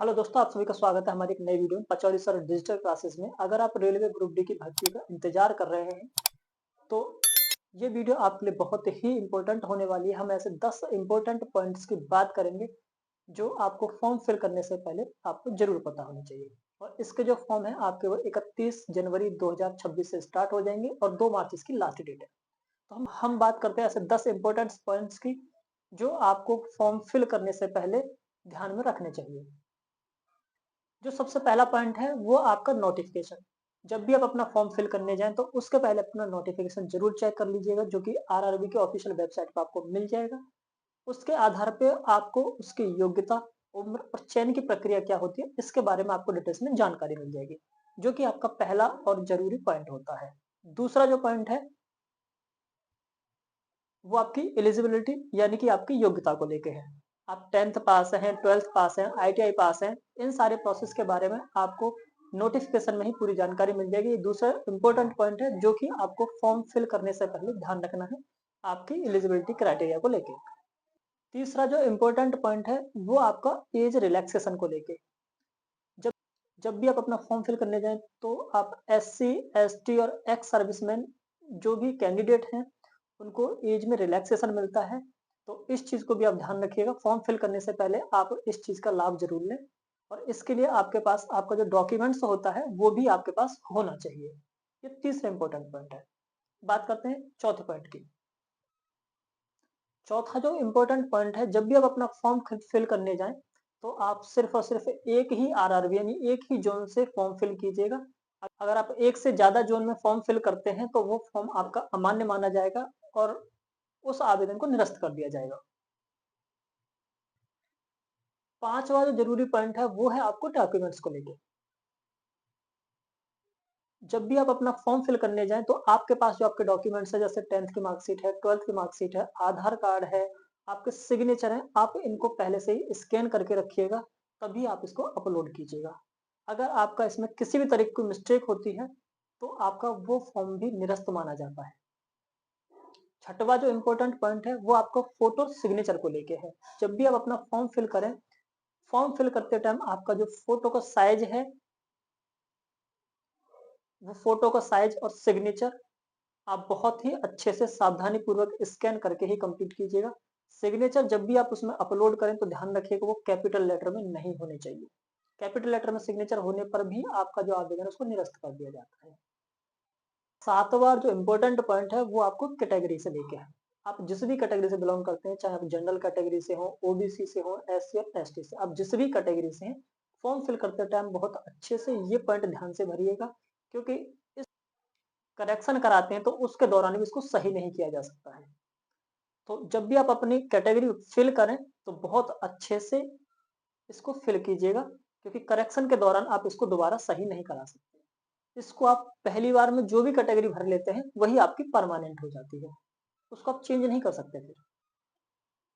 Hello दोस्तों, आप सभी का स्वागत है हमारी एक नई वीडियो में पचौड़ी सर डिजिटल क्लासेस में। अगर आप रेलवे ग्रुप डी की भर्ती का इंतजार कर रहे हैं तो ये वीडियो आपके लिए बहुत ही इम्पोर्टेंट होने वाली है। हम ऐसे 10 इम्पोर्टेंट पॉइंट्स की बात करेंगे जो आपको फॉर्म फिल करने से पहले आपको जरूर पता होनी चाहिए। और इसके जो फॉर्म है आपके वो 31 जनवरी 2026 से स्टार्ट हो जाएंगे और 2 मार्च इसकी लास्ट डेट है। तो हम बात करते हैं ऐसे 10 इम्पोर्टेंट पॉइंट्स की जो आपको फॉर्म फिल करने से पहले ध्यान में रखने चाहिए। जो सबसे पहला पॉइंट है वो आपका नोटिफिकेशन। जब भी आप अपना फॉर्म फिल करने जाएं तो उसके पहले अपना नोटिफिकेशन जरूर चेक कर लीजिएगा, जो कि आरआरबी के ऑफिशियल वेबसाइट पर आपको मिल जाएगा। उसके आधार पे आपको उसकी योग्यता, उम्र और चयन की प्रक्रिया क्या होती है इसके बारे में आपको डिटेल्स में जानकारी मिल जाएगी, जो कि आपका पहला और जरूरी पॉइंट होता है। दूसरा जो पॉइंट है वो आपकी एलिजिबिलिटी यानी कि आपकी योग्यता को लेके है। आप 10th पास हैं, 12th पास हैं, आईटीआई पास हैं, इन सारे प्रोसेस के बारे में आपको नोटिफिकेशन में ही पूरी जानकारी मिल जाएगी। ये दूसरा इंपॉर्टेंट पॉइंट है जो कि आपको फॉर्म फिल करने से पहले ध्यान रखना है आपकी एलिजिबिलिटी क्राइटेरिया को लेके। तीसरा जो इम्पोर्टेंट पॉइंट है वो आपका एज रिलैक्सेशन को लेके। जब जब भी आप अपना फॉर्म फिल करने जाएं तो आप एससी, एसटी और एक्स सर्विसमैन जो भी कैंडिडेट हैं उनको एज में रिलैक्सेशन मिलता है। तो इस चीज को भी आप ध्यान रखिएगा, फॉर्म फिल करने से पहले आप इस चीज का लाभ जरूर लें। और इसके लिए आपके पास आपका जो डॉक्यूमेंट्स होता है वो भी आपके पास होना चाहिए। ये तीसरा इंपॉर्टेंट पॉइंट है। बात करते हैं चौथे पॉइंट की। चौथा जो इम्पोर्टेंट पॉइंट है, जब भी आप अपना फॉर्म फिल करने जाएं तो आप सिर्फ और सिर्फ एक ही आरआरबी यानी एक ही जोन से फॉर्म फिल कीजिएगा। अगर आप एक से ज्यादा जोन में फॉर्म फिल करते हैं तो वो फॉर्म आपका अमान्य माना जाएगा और उस आवेदन को निरस्त कर दिया जाएगा। पांचवा जो जरूरी पॉइंट है वो है आपको डॉक्यूमेंट्स को लेके। जब भी आप अपना फॉर्म फिल करने जाएं तो आपके पास जो आपके डॉक्यूमेंट्स है, जैसे 10th की मार्कशीट है, 12th की मार्कशीट है, आधार कार्ड है, आपके सिग्नेचर है, आप इनको पहले से ही स्कैन करके रखिएगा, तभी आप इसको अपलोड कीजिएगा। अगर आपका इसमें किसी भी तरह की मिस्टेक होती है तो आपका वो फॉर्म भी निरस्त माना जाता है। छठवा जो इम्पोर्टेंट पॉइंट है वो आपका फोटो सिग्नेचर को लेके है। जब भी आप अपना फॉर्म फिल करें, फॉर्म फिल करते टाइम आपका जो फोटो का साइज है वो फोटो का साइज और सिग्नेचर आप बहुत ही अच्छे से सावधानी पूर्वक स्कैन करके ही कंप्लीट कीजिएगा। सिग्नेचर जब भी आप उसमें अपलोड करें तो ध्यान रखिएगा वो कैपिटल लेटर में नहीं होने चाहिए। कैपिटल लेटर में सिग्नेचर होने पर भी आपका जो आवेदन है उसको निरस्त कर दिया जाता है। सातवां जो इम्पोर्टेंट पॉइंट है वो आपको कैटेगरी से लेके है। आप जिस भी कैटेगरी से बिलोंग करते हैं, चाहे आप जनरल कैटेगरी से हो, ओबीसी से हो, एससी और एसटी से, आप जिस भी कैटेगरी से हैं, फॉर्म फिल करते टाइम बहुत अच्छे से ये पॉइंट ध्यान से भरिएगा, क्योंकि इस करेक्शन कराते हैं तो उसके दौरान भी इसको सही नहीं किया जा सकता है। तो जब भी आप अपनी कैटेगरी फिल करें तो बहुत अच्छे से इसको फिल कीजिएगा, क्योंकि करेक्शन के दौरान आप इसको दोबारा सही नहीं करा सकते। इसको आप पहली बार में जो भी कैटेगरी भर लेते हैं वही आपकी परमानेंट हो जाती है, उसको आप चेंज नहीं कर सकते फिर।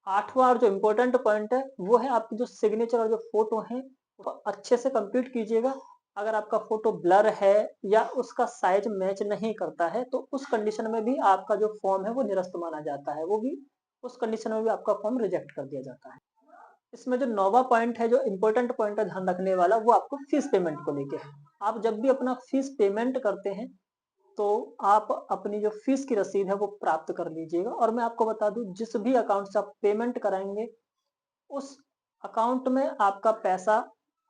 आठवां और जो इम्पोर्टेंट पॉइंट है वो है आपकी जो सिग्नेचर और जो फोटो है वो अच्छे से कंप्लीट कीजिएगा। अगर आपका फोटो ब्लर है या उसका साइज मैच नहीं करता है तो उस कंडीशन में भी आपका जो फॉर्म है वो निरस्त माना जाता है, वो भी उस कंडीशन में भी आपका फॉर्म रिजेक्ट कर दिया जाता है। इसमें जो नौवां पॉइंट है, जो इम्पोर्टेंट पॉइंट है ध्यान रखने वाला, वो आपको फीस पेमेंट को लेके है। आप जब भी अपना फीस पेमेंट करते हैं तो आप अपनी जो फीस की रसीद है वो प्राप्त कर लीजिएगा। और मैं आपको बता दूं, जिस भी अकाउंट से आप पेमेंट कराएंगे उस अकाउंट में आपका पैसा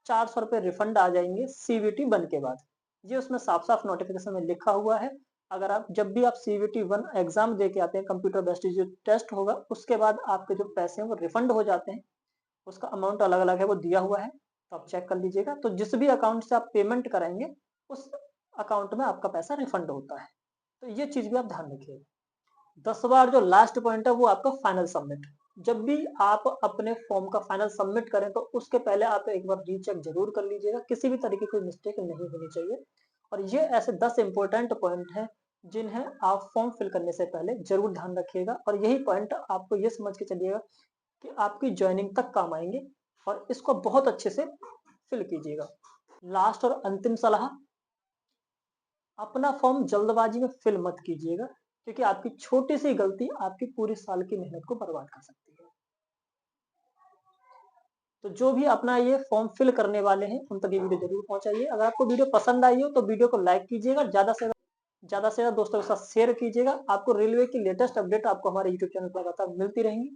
400 रुपये रिफंड आ जाएंगे सीवीटी 1 के बाद। ये उसमें साफ साफ नोटिफिकेशन में लिखा हुआ है। अगर आप जब भी आप सीवीटी 1 एग्जाम दे के आते हैं, कंप्यूटर बेस्ड जो टेस्ट होगा उसके बाद आपके जो पैसे हैं वो रिफंड हो जाते हैं। उसका अमाउंट अलग अलग है, वो दिया हुआ है, तो आप चेक कर लीजिएगा। तो जिस भी अकाउंट से आप पेमेंट कराएंगे उस अकाउंट में आपका पैसा रिफंड होता है। तो ये चीज भी आप ध्यान रखिएगा। 10वां जो लास्ट पॉइंट है वो आपका फाइनल सबमिट। जब भी आप अपने फॉर्म का फाइनल सबमिट करें तो उसके पहले आप एक बार रीचेक जरूर कर लीजिएगा, किसी भी तरीके की कोई मिस्टेक नहीं होनी चाहिए। और ये ऐसे 10 इंपॉर्टेंट पॉइंट हैं जिन्हें आप फॉर्म फिल करने से पहले जरूर ध्यान रखिएगा, और यही पॉइंट आपको ये समझ के चलिएगा कि आपकी ज्वाइनिंग तक काम आएंगे। और इसको बहुत अच्छे से फिल कीजिएगा। लास्ट और अंतिम सलाह, अपना फॉर्म जल्दबाजी में फिल मत कीजिएगा, क्योंकि आपकी छोटी सी गलती आपकी पूरी साल की मेहनत को बर्बाद कर सकती है। तो जो भी अपना ये फॉर्म फिल करने वाले हैं उन तक ये वीडियो जरूर पहुंचाइए। अगर आपको वीडियो पसंद आई हो तो वीडियो को लाइक कीजिएगा, ज्यादा से ज्यादा दोस्तों के साथ शेयर कीजिएगा। आपको रेलवे की लेटेस्ट अपडेट आपको हमारे यूट्यूब चैनल पर लगातार मिलती रहेंगी।